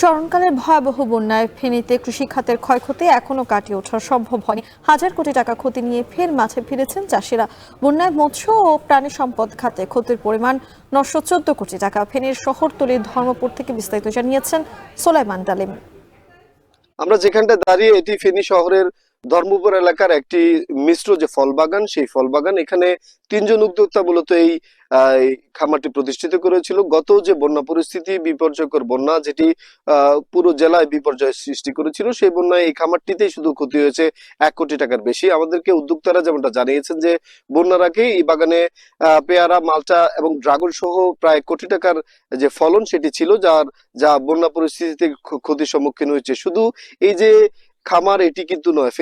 স্মরণকালের ভয়াবহ বন্যায় ফেনীতে কৃষি খাতের ক্ষয়ক্ষতি এখনো কাটিয়ে ওঠা সম্ভব হয়নি। হাজার কোটি টাকা ক্ষতি নিয়ে ফের মাঠে ফিরেছেন চাষিরা। বন্যায় মৎস্য ও প্রাণী সম্পদ খাতে ক্ষতির পরিমাণ 914 কোটি টাকা। ফেনীর শহরতলির ধর্মপুর থেকে বিস্তারিত জানিয়েছেন সোলাইমান ডালিম। আমরা যেখানটা দাঁড়িয়ে, এটি ফেনী শহরের ধর্মপুর এলাকার একটি মিশ্র যে ফল বাগান, সেই ফল বাগান। এখানে তিনজন উদ্যোক্তা মূলত এই খামারটি প্রতিষ্ঠিত করেছিল। গত যে বন্যা পরিস্থিতি, বিপর্যয়কর বন্যা যেটি পুরো জেলায় বিপর্যয় সৃষ্টি করেছিল, সেই বন্যায় এই খামারটিতেই শুধু ক্ষতি হয়েছে 1 কোটি টাকার বেশি। আমাদেরকে উদ্যোক্তারা যেমনটা জানিয়েছেন যে বন্যার আগে এই বাগানে পেয়ারা, মালটা এবং ড্রাগন সহ প্রায় 1 কোটি টাকার যে ফলন সেটি ছিল, যা বন্যা পরিস্থিতিতে ক্ষতির সম্মুখীন হয়েছে। শুধু এই যে খামার এটি কিন্তু নয়,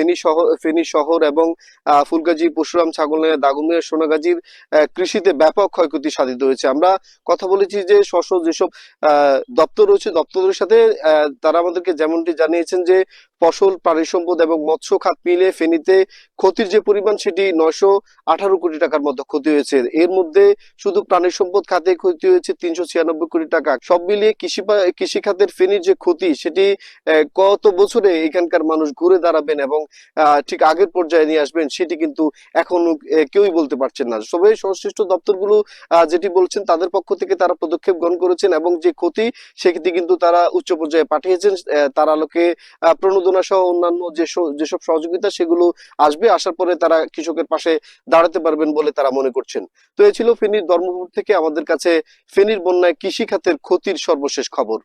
ফেনী শহর এবং ফুলগাজী, পরশুরাম, ছাগলনাইয়া, দাগনভূঞা, সোনাগাজীর কৃষিতে ব্যাপক ক্ষয়ক্ষতি সাধিত হয়েছে। আমরা কথা বলেছি যে যেসব দপ্তর রয়েছে, দপ্তরের সাথে তারা আমাদেরকে যেমনটি জানিয়েছেন যে ফসল, প্রাণী সম্পদ এবং মৎস্য খাত মিলে ফেনীতে ক্ষতির যে পরিমাণ সেটি 918 কোটি টাকার মতো ক্ষতি হয়েছে। এর মধ্যে শুধু প্রাণী সম্পদ খাতে ক্ষতি হয়েছে 396 কোটি টাকা। সব মিলিয়ে কৃষি খাতের ফেনীর যে ক্ষতি সেটি কত বছরে এখানকার মানুষ ঘুরে দাঁড়াবেন এবং ঠিক আগের পর্যায়ে নিয়ে আসবেন সেটি কিন্তু এখনো কেউই বলতে পারছেন না। সবাই সংশ্লিষ্ট দপ্তরগুলো যেটি বলছেন, তাদের পক্ষ থেকে তারা পদক্ষেপ গ্রহণ করেছেন এবং যে ক্ষতি সেটি কিন্তু তারা উচ্চ পর্যায়ে পাঠিয়েছেন। তার আলোকে প্রণোদনা সহ অন্যান্য যেসব সহযোগিতা সেগুলো আসবে, আসার পরে তারা কৃষকের পাশে দাঁড়াতে পারবেন বলে তারা মনে করছেন। তো এ ছিল ফেনীর ধর্মপুর থেকে আমাদের কাছে ফেনীর বন্যায় কৃষি খাতের ক্ষতির সর্বশেষ খবর।